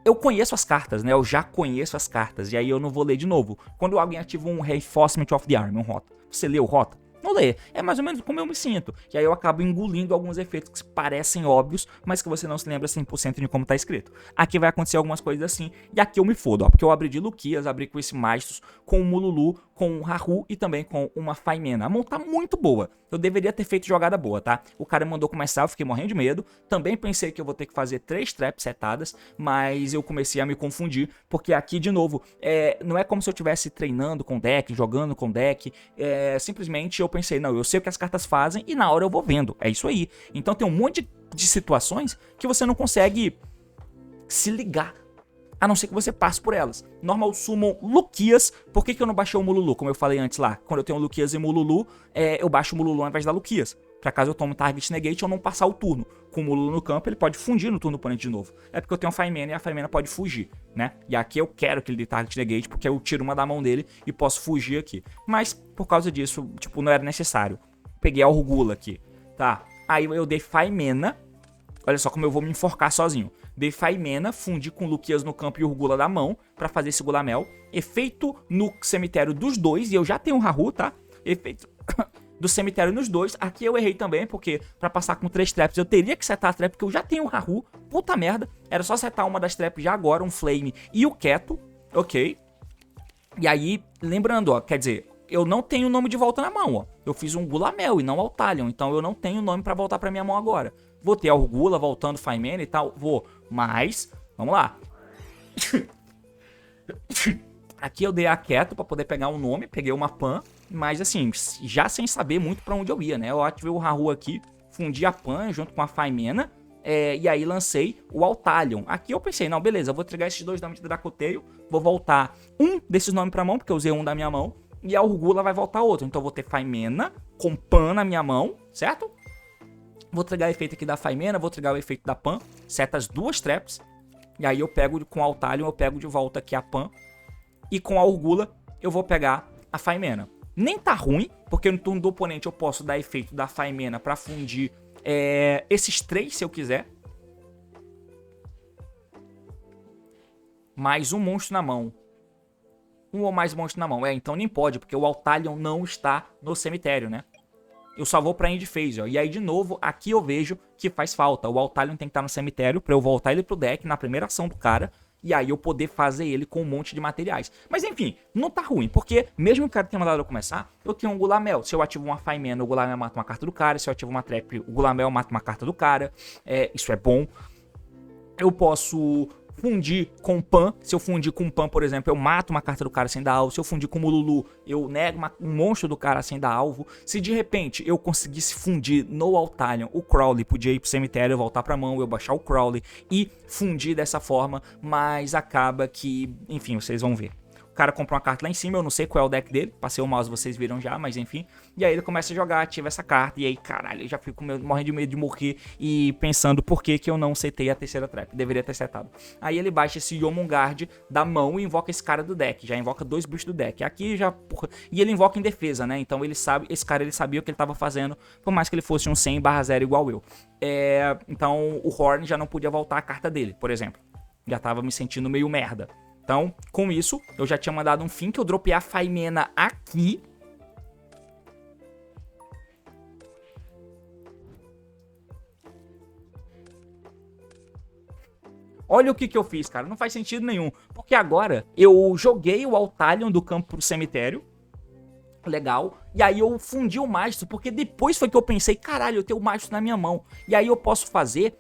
Speaker 1: eu conheço as cartas, né? Eu já conheço as cartas. E aí eu não vou ler de novo. Quando alguém ativa um Reinforcement of the Army, um Rota. Você leu o Rota? Não lê. É mais ou menos como eu me sinto. E aí eu acabo engolindo alguns efeitos que parecem óbvios, mas que você não se lembra 100% de como tá escrito. Aqui vai acontecer algumas coisas assim. E aqui eu me fodo, ó. Porque eu abri de Luquias, abri com esse Maestos, com o Mululu, com o Haru e também com uma Faimena. A mão tá muito boa. Eu deveria ter feito jogada boa, tá? O cara mandou começar, eu fiquei morrendo de medo. Também pensei que eu vou ter que fazer 3 traps setadas, mas eu comecei a me confundir, porque aqui, de novo, não é como se eu estivesse treinando com deck, jogando com deck. Simplesmente eu pensei, não, eu sei o que as cartas fazem e na hora eu vou vendo. É isso aí. Então tem um monte de situações que você não consegue se ligar, a não ser que você passe por elas. Normal Summon Luquias. Por que eu não baixei o Mululu, como eu falei antes lá? Quando eu tenho Luquias e Mululu, eu baixo o Mululu ao invés da Luquias. Pra caso eu tome Target Negate ou não passar o turno. Com o Mululu no campo, ele pode fundir no turno do oponente de novo. É porque eu tenho Faimena e a Faimena pode fugir, né? E aqui eu quero que ele dê Target Negate, porque eu tiro uma da mão dele e posso fugir aqui. Mas, por causa disso, tipo, não era necessário. Peguei a Orgula aqui, tá? Aí eu dei Faimena. Olha só como eu vou me enforcar sozinho. Dei Faimena, fundi com Luquias no campo e Urgula da mão pra fazer esse Gulamel. Efeito no cemitério dos dois, e eu já tenho o Haru, tá? Efeito do cemitério nos dois. Aqui eu errei também, porque pra passar com 3 traps eu teria que setar a trap, porque eu já tenho o Haru. Puta merda. Era só setar uma das traps já agora, um Flame e o Keto. Ok. E aí, lembrando, ó, quer dizer, eu não tenho o nome de volta na mão, ó. Eu fiz um Gulamel e não Altalion, então eu não tenho o nome pra voltar pra minha mão agora. Vou ter a Orgula voltando Faimena e tal, vou. Mas, vamos lá. Aqui eu dei a Keto pra poder pegar um nome, peguei uma Pan, mas assim, já sem saber muito pra onde eu ia, né? Eu ativei o Haru aqui, fundi a Pan junto com a Faimena, E aí lancei o Altalion. Aqui eu pensei, não, beleza, eu vou entregar esses 2 nomes de Dracoteio, vou voltar um desses nomes pra mão, porque eu usei um da minha mão, e a Urgula vai voltar outro. Então eu vou ter Faimena com Pan na minha mão, certo? Vou entregar o efeito aqui da Faimena, vou entregar o efeito da Pan, seta as 2 traps, e aí eu pego com o Altalion, eu pego de volta aqui a Pan, e com a Urgula eu vou pegar a Faimena. Nem tá ruim, porque no turno do oponente eu posso dar efeito da Faimena pra fundir esses 3 se eu quiser. Mais um monstro na mão. Um ou mais monstros na mão. Então nem pode, porque o Altalion não está no cemitério, né? Eu só vou pra End Phase, ó. E aí, de novo, aqui eu vejo que faz falta. O Altalion tem que estar no cemitério pra eu voltar ele pro deck na primeira ação do cara. E aí eu poder fazer ele com um monte de materiais. Mas enfim, não tá ruim, porque mesmo que o cara tenha mandado eu começar, eu tenho um Gulamel. Se eu ativo uma Faimena, o Gulamel mata uma carta do cara. Se eu ativo uma Trap, o Gulamel mata uma carta do cara. Isso é bom. Eu posso fundir com Pan. Se eu fundir com Pan, por exemplo, eu mato uma carta do cara sem dar alvo. Se eu fundir com Mululu, eu nego um monstro do cara sem dar alvo. Se de repente eu conseguisse fundir no Altalion, o Crowley podia ir pro cemitério, voltar pra mão, eu baixar o Crowley e fundir dessa forma, mas acaba que, enfim, vocês vão ver. O cara compra uma carta lá em cima, eu não sei qual é o deck dele, passei o mouse, vocês viram já, mas enfim. E aí ele começa a jogar, ativa essa carta, e aí, caralho, eu já fico morrendo de medo de morrer e pensando por que eu não setei a terceira trap, deveria ter setado. Aí ele baixa esse Yomungard da mão e invoca esse cara do deck, já invoca 2 bichos do deck. Aqui já, porra, e ele invoca em defesa, né, então ele sabe, esse cara ele sabia o que ele tava fazendo, por mais que ele fosse um 100/0 igual eu. Então o Horn já não podia voltar a carta dele, por exemplo. Já tava me sentindo meio merda. Então, com isso, eu já tinha mandado um fim que eu dropei a Faimena aqui. Olha o que eu fiz, cara. Não faz sentido nenhum. Porque agora eu joguei o Altalion do campo pro cemitério. Legal. E aí eu fundi o Magistro, porque depois foi que eu pensei, caralho, eu tenho o Magistro na minha mão. E aí eu posso fazer...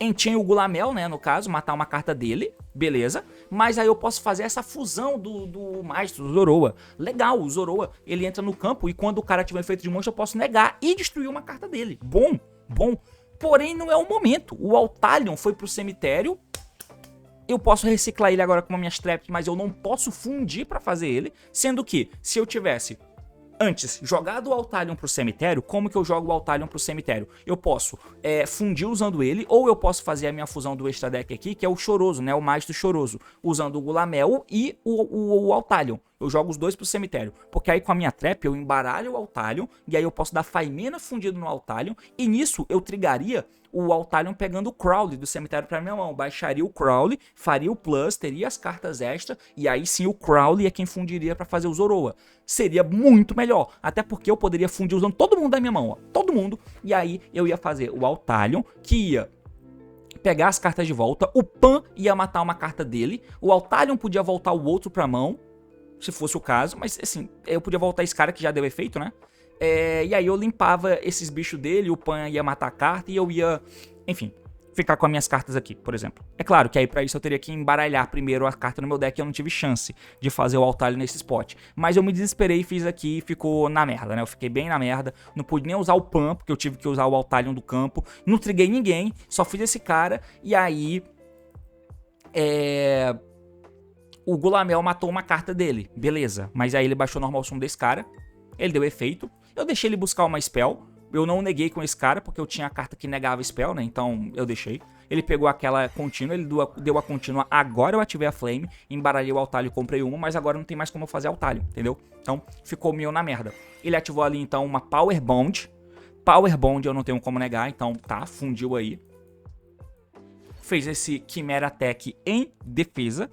Speaker 1: encher o Gulamel, né, no caso, matar uma carta dele, beleza, mas aí eu posso fazer essa fusão do Maestro, do Zoroa. Legal, o Zoroa, ele entra no campo e quando o cara tiver efeito de monstro eu posso negar e destruir uma carta dele. Bom, bom, porém não é o momento. O Altalion foi pro cemitério, eu posso reciclar ele agora com as minhas traps, mas eu não posso fundir pra fazer ele, sendo que, se eu tivesse... antes, jogado o Altalion pro cemitério, como que eu jogo o Altalion pro cemitério? Eu posso fundir usando ele, ou eu posso fazer a minha fusão do extra deck aqui, que é o Choroso, né? O Magistro Choroso, usando o Gulamel e o Altalion. Eu jogo os 2 pro cemitério, porque aí com a minha trap eu embaralho o Altalion, e aí eu posso dar Faimena fundido no Altalion, e nisso eu trigaria o Altalion pegando o Crowley do cemitério pra minha mão. Baixaria o Crowley, faria o plus, teria as cartas extra, e aí sim o Crowley é quem fundiria pra fazer o Zoroa. Seria muito melhor, até porque eu poderia fundir usando todo mundo da minha mão, ó, todo mundo, e aí eu ia fazer o Altalion, que ia pegar as cartas de volta, o Pan ia matar uma carta dele, o Altalion podia voltar o outro pra mão, se fosse o caso, mas assim, eu podia voltar esse cara que já deu efeito, né? E aí eu limpava esses bichos dele, o Pan ia matar a carta e eu ia, enfim, ficar com as minhas cartas aqui, por exemplo. É claro que aí pra isso eu teria que embaralhar primeiro a carta no meu deck e eu não tive chance de fazer o Altalion nesse spot. Mas eu me desesperei e fiz aqui e ficou na merda, né? Eu fiquei bem na merda, não pude nem usar o Pan, porque eu tive que usar o Altalion do campo. Não triguei ninguém, só fiz esse cara e aí... o Gulamel matou uma carta dele, beleza. Mas aí ele baixou o normal summon desse cara, ele deu efeito. Eu deixei ele buscar uma spell. Eu não neguei com esse cara, porque eu tinha a carta que negava spell, né? Então eu deixei. Ele pegou aquela contínua, ele deu a contínua. Agora eu ativei a Flame, embaralhei o Altalion e comprei uma, mas agora não tem mais como eu fazer Altalion, entendeu? Então ficou meio na merda. Ele ativou ali então uma Power Bond. Power Bond eu não tenho como negar, então tá, fundiu aí. Fez esse Chimera Attack em defesa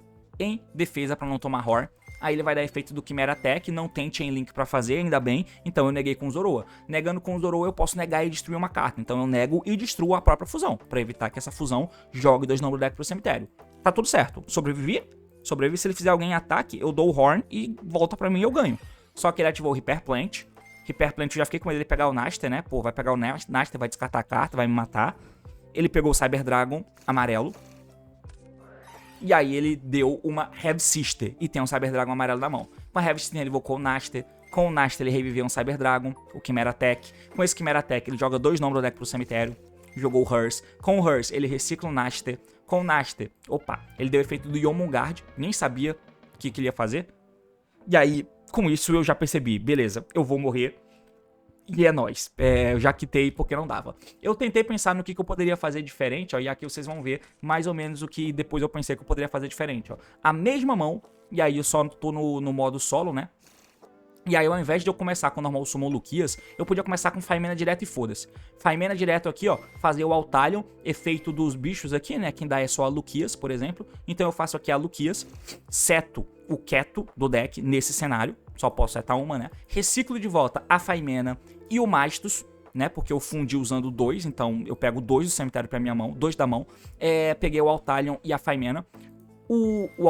Speaker 1: pra não tomar Horror. Aí ele vai dar efeito do Chimera Attack, não tem Chain Link pra fazer, ainda bem, então eu neguei com o Zoroa. Negando com o Zoroa eu posso negar e destruir uma carta, então eu nego e destruo a própria fusão, pra evitar que essa fusão jogue 2 nomes do deck pro cemitério. Tá tudo certo, sobrevivi, se ele fizer alguém em ataque, eu dou o Horn e volta pra mim e eu ganho. Só que ele ativou o Repair Plant, eu já fiquei com ele pegar o Naster, né, pô, vai pegar o Naster, vai descartar a carta, vai me matar. Ele pegou o Cyber Dragon amarelo. E aí ele deu uma Heavy Sister e tem um Cyber Dragon amarelo na mão. Com a Heavy Sister ele invocou o Naster. Com o Naster ele reviveu um Cyber Dragon, o Chimera Attack. Com esse Chimera Attack ele joga 2 nomes do deck pro cemitério. jogou o Hearse. Com o Hearse, ele recicla o Naster. Com o Naster, opa, ele deu o efeito do Yomungard, nem sabia o que ele ia fazer. E aí, com isso, eu já percebi, beleza, eu vou morrer. E é nóis. Eu já quitei porque não dava. Eu tentei pensar no que eu poderia fazer diferente, ó. E aqui vocês vão ver mais ou menos o que depois eu pensei que eu poderia fazer diferente, ó. A mesma mão, e aí eu só tô no modo solo, né? E aí, ao invés de eu começar com o normal Summon Luquias, eu podia começar com Faimena direto e foda-se. Faimena direto aqui, ó, fazer o Altalion, efeito dos bichos aqui, né? Quem dá é só a Luquias, por exemplo. Então eu faço aqui a Luquias, seto o Keto do deck nesse cenário. Só posso setar uma, né? Reciclo de volta a Faimena e o Mastos, né? Porque eu fundi usando 2, então eu pego 2 do cemitério pra minha mão, 2 da mão. Peguei o Altalion e a Faimena. O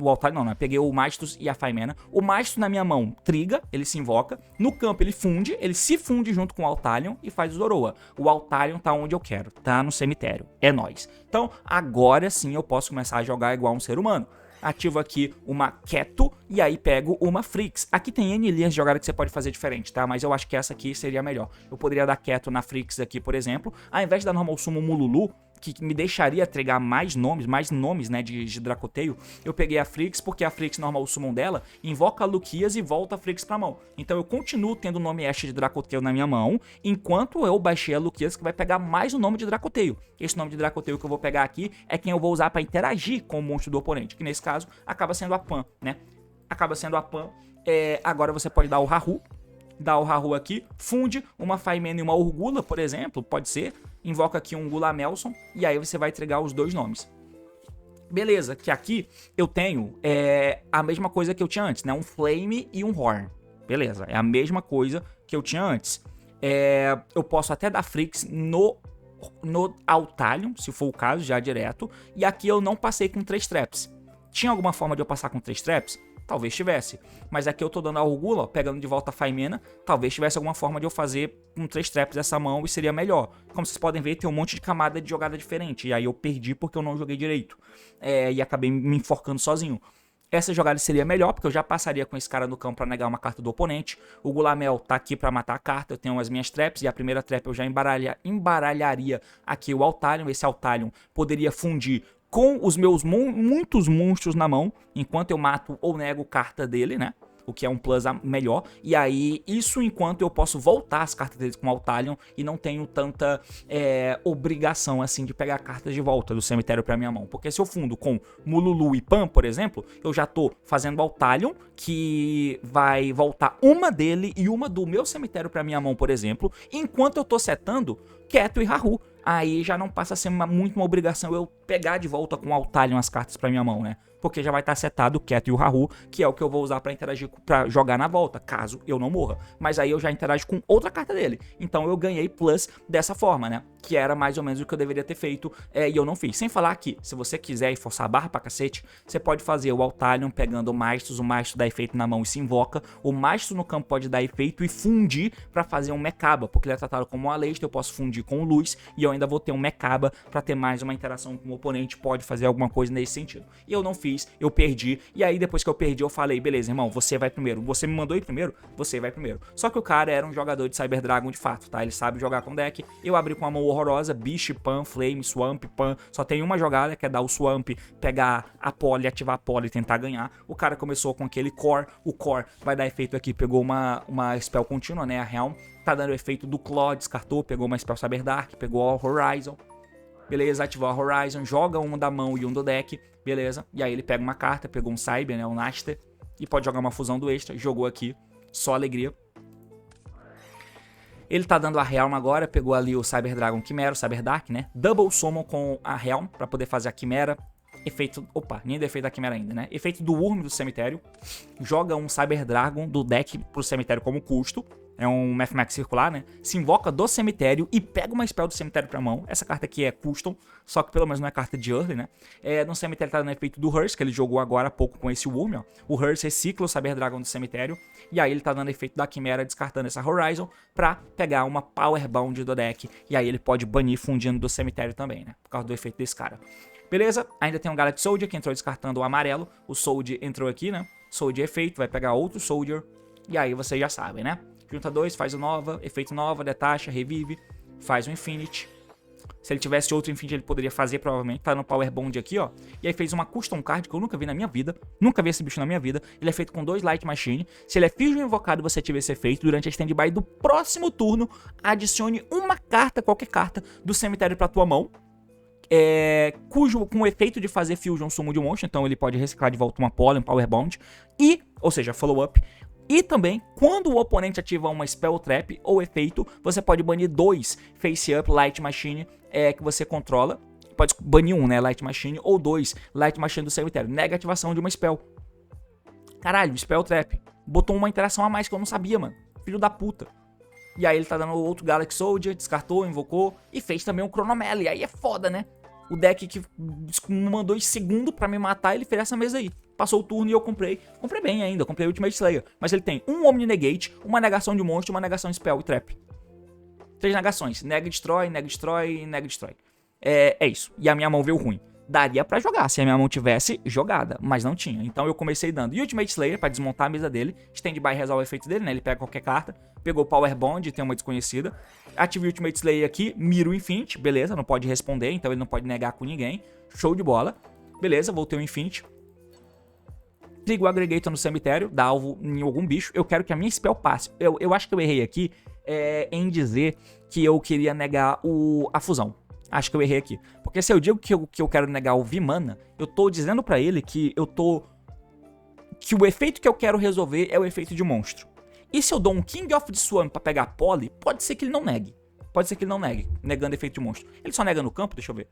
Speaker 1: Altalion não, né? Peguei o Mastos e a Faimena. O Mastos na minha mão triga, ele se invoca. No campo ele funde, ele se funde junto com o Altalion e faz o Zoroa. O Altalion tá onde eu quero, tá no cemitério. É nóis. Então agora sim eu posso começar a jogar igual um ser humano. Ativo aqui uma Keto e aí pego uma Frix. Aqui tem N linhas de jogada que você pode fazer diferente, tá? Mas eu acho que essa aqui seria a melhor. Eu poderia dar Keto na Frix aqui, por exemplo. Ao invés de dar Normal Summon Mululu, que me deixaria entregar mais nomes, né, de Dracoteio, eu peguei a Frix, porque a Frix normal summon dela invoca a Luquias e volta a Frix pra mão. Então eu continuo tendo o nome Ash de Dracoteio na minha mão, enquanto eu baixei a Luquias, que vai pegar mais o nome de Dracoteio. Esse nome de Dracoteio que eu vou pegar aqui é quem eu vou usar pra interagir com o monstro do oponente, que nesse caso acaba sendo a Pan, né? Acaba sendo a Pan. Agora você pode dar o Rahu. Dá o Rahu aqui, funde uma Faimena e uma Urgula, por exemplo, pode ser. Invoca aqui um Gulamelson e aí você vai entregar os 2 nomes. Beleza, que aqui eu tenho a mesma coisa que eu tinha antes, né? Um Flame e um Horn. Beleza, é a mesma coisa que eu tinha antes. Eu posso até dar Frix no Altalion, se for o caso, já direto. E aqui eu não passei com 3 traps. Tinha alguma forma de eu passar com 3 traps? Talvez tivesse, mas aqui eu tô dando a Urgula, ó, pegando de volta a Faimena. Talvez tivesse alguma forma de eu fazer com 3 traps essa mão e seria melhor. Como vocês podem ver, tem um monte de camada de jogada diferente. E aí eu perdi porque eu não joguei direito. E acabei me enforcando sozinho. Essa jogada seria melhor, porque eu já passaria com esse cara no campo pra negar uma carta do oponente. O Gulamel tá aqui pra matar a carta, eu tenho as minhas traps, e a primeira trap eu já embaralharia aqui o Altalion. Esse Altalion poderia fundir com os meus muitos monstros na mão, enquanto eu mato ou nego carta dele, né? O que é um plus melhor. E aí, isso enquanto eu posso voltar as cartas dele com o Altalion e não tenho tanta obrigação, assim, de pegar cartas de volta do cemitério pra minha mão. Porque se eu fundo com Mululu e Pan, por exemplo, eu já tô fazendo Altalion, que vai voltar uma dele e uma do meu cemitério pra minha mão, por exemplo, enquanto eu tô setando Keto e Rahu. Aí já não passa a ser muito uma obrigação eu pegar de volta com o Altalion as cartas pra minha mão, né? Porque já vai estar setado o Keto e o Rahu, que é o que eu vou usar pra interagir, pra jogar na volta, caso eu não morra. Mas aí eu já interajo com outra carta dele. Então eu ganhei plus dessa forma, né? Que era mais ou menos o que eu deveria ter feito e eu não fiz. Sem falar que, se você quiser e forçar a barra pra cacete, você pode fazer o Altalion pegando o Mastos dá efeito na mão e se invoca. O Mastos no campo pode dar efeito e fundir pra fazer um Mekaba, porque ele é tratado como um Aleister, eu posso fundir com o Luz e eu ainda vou ter um Mekaba pra ter mais uma interação com o oponente, pode fazer alguma coisa nesse sentido. E eu não fiz, eu perdi, e aí depois que eu perdi eu falei, beleza irmão, você vai primeiro, você me mandou ir primeiro, você vai primeiro. Só que o cara era um jogador de Cyber Dragon de fato, tá? Ele sabe jogar com deck, eu abri com a mão horrorosa, Bicho, Pan, Flame, Swamp, Pan, só tem uma jogada que é dar o Swamp, pegar a Poly, ativar a Poly e tentar ganhar. O cara começou com aquele Core, o Core vai dar efeito aqui, pegou uma spell contínua, né, a Helm, tá dando efeito do Claw, descartou, pegou uma spell Cyber Dark, pegou a Horizon. Beleza, ativou a Horizon, joga um da mão e um do deck, beleza. E aí ele pega uma carta, pegou um Cyber, né, um Naster, e pode jogar uma fusão do extra, jogou aqui, só alegria. Ele tá dando a Helm agora, pegou ali o Cyber Dragon Quimera, o Cyber Dark, né, Double Summon com a Helm, pra poder fazer a Quimera. Efeito, opa, nem deu efeito da Quimera ainda, né, efeito do Wurm do cemitério, joga um Cyber Dragon do deck pro cemitério como custo. É um Mathmax circular, né? Se invoca do cemitério e pega uma spell do cemitério pra mão. Essa carta aqui é custom, só que pelo menos não é carta de early, né? No cemitério tá dando efeito do Hearse, que ele jogou agora há pouco com esse Wurm, ó. O Hearse recicla o Cyber Dragon do cemitério. E aí ele tá dando efeito da Quimera, descartando essa Horizon pra pegar uma Power Bound do deck. E aí ele pode banir fundindo do cemitério também, né? Por causa do efeito desse cara. Beleza? Ainda tem um Galaxy Soldier que entrou descartando o amarelo. O Soldier entrou aqui, né? Soldier efeito, vai pegar outro Soldier. E aí vocês já sabem, né? Junta 2, faz o nova, efeito nova, detacha, revive, faz o Infinity, Se ele tivesse outro Infinity, ele poderia fazer, provavelmente. Tá no Power Bond aqui, ó. E aí fez uma Custom Card que eu nunca vi na minha vida. Nunca vi esse bicho na minha vida. Ele é feito com 2 Light Machine. Se ele é Fusion invocado e você tiver esse efeito, durante a standby do próximo turno, adicione uma carta, qualquer carta, do cemitério pra tua mão. Cujo com o efeito de fazer Fusion Summon de um monstro. Então ele pode reciclar de volta uma Poly, um Power Bond. E, ou seja, Follow Up. E também, quando o oponente ativa uma Spell Trap ou efeito, você pode banir 2 Face Up Light Machine que você controla. Pode banir um, né, Light Machine, ou 2 Light Machine do cemitério. Nega ativação de uma Spell. Caralho, Spell Trap. Botou uma interação a mais que eu não sabia, mano. Filho da puta. E aí ele tá dando outro Galaxy Soldier, descartou, invocou e fez também um Chronomelee. Aí é foda, né? O deck que mandou em segundo pra me matar, ele fez essa mesa aí. Passou o turno e eu comprei. Comprei bem ainda, comprei Ultimate Slayer. Mas ele tem um Omni Negate, uma negação de monstro, uma negação de Spell e Trap. 3 negações. Nega, destrói, nega, destrói, nega, destrói. É isso. E a minha mão veio ruim. Daria pra jogar se a minha mão tivesse jogada, mas não tinha. Então eu comecei dando Ultimate Slayer pra desmontar a mesa dele. Standby resolve o efeito dele, né? Ele pega qualquer carta. Pegou Power Bond, tem uma desconhecida. Ative Ultimate Slayer aqui, mira o Infinity. Beleza, não pode responder, então ele não pode negar com ninguém. Show de bola. Beleza, voltei o Infinity. Ligo o Aggregator no cemitério, dá alvo em algum bicho. Eu quero que a minha spell passe. Eu acho que eu errei aqui em dizer que eu queria negar a fusão. Acho que eu errei aqui. Porque se eu digo que eu quero negar o V-Mana, eu tô dizendo pra ele que que o efeito que eu quero resolver é o efeito de monstro. E se eu dou um King of the Swamp pra pegar Poly, pode ser que ele não negue. Pode ser que ele não negue, negando efeito de monstro. Ele só nega no campo? Deixa eu ver.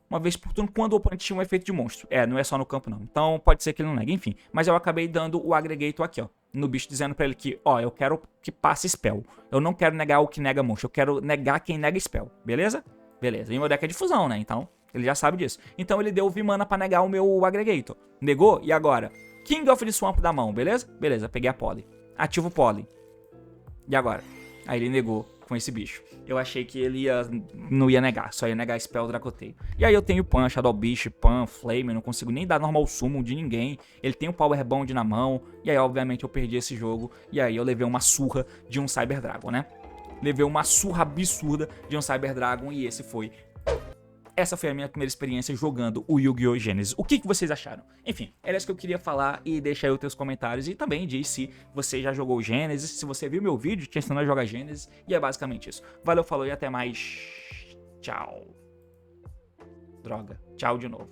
Speaker 1: Uma vez por turno, quando o oponente tinha um efeito de monstro. Não é só no campo não. Então pode ser que ele não negue, enfim. Mas eu acabei dando o Aggregator aqui, ó. No bicho, dizendo pra ele que, ó, eu quero que passe Spell. Eu não quero negar o que nega monstro. Eu quero negar quem nega Spell. Beleza? Beleza. E meu deck é de fusão, né? Então, ele já sabe disso. Então ele deu o V-Mana pra negar o meu Aggregator. Negou? E agora? King of the Swamp da mão, beleza? Beleza, peguei a Poly. Ativo o Poly. E agora? Aí ele negou com esse bicho. Eu achei que ele não ia negar, só ia negar Spell Dracoteio. E aí eu tenho Pan, Shadow Beast, Pan, Flame, não consigo nem dar Normal Summon de ninguém. Ele tem o Power Bond na mão, e aí obviamente eu perdi esse jogo. E aí eu levei uma surra de um Cyber Dragon, né? Levei uma surra absurda de um Cyber Dragon e essa foi a minha primeira experiência jogando o Yu-Gi-Oh! Genesis. O que vocês acharam? Enfim, era isso que eu queria falar e deixa aí os teus comentários. E também diz se você já jogou o Genesis, se você viu meu vídeo te ensinando a jogar Genesis. E é basicamente isso. Valeu, falou e até mais. Tchau. Droga. Tchau de novo.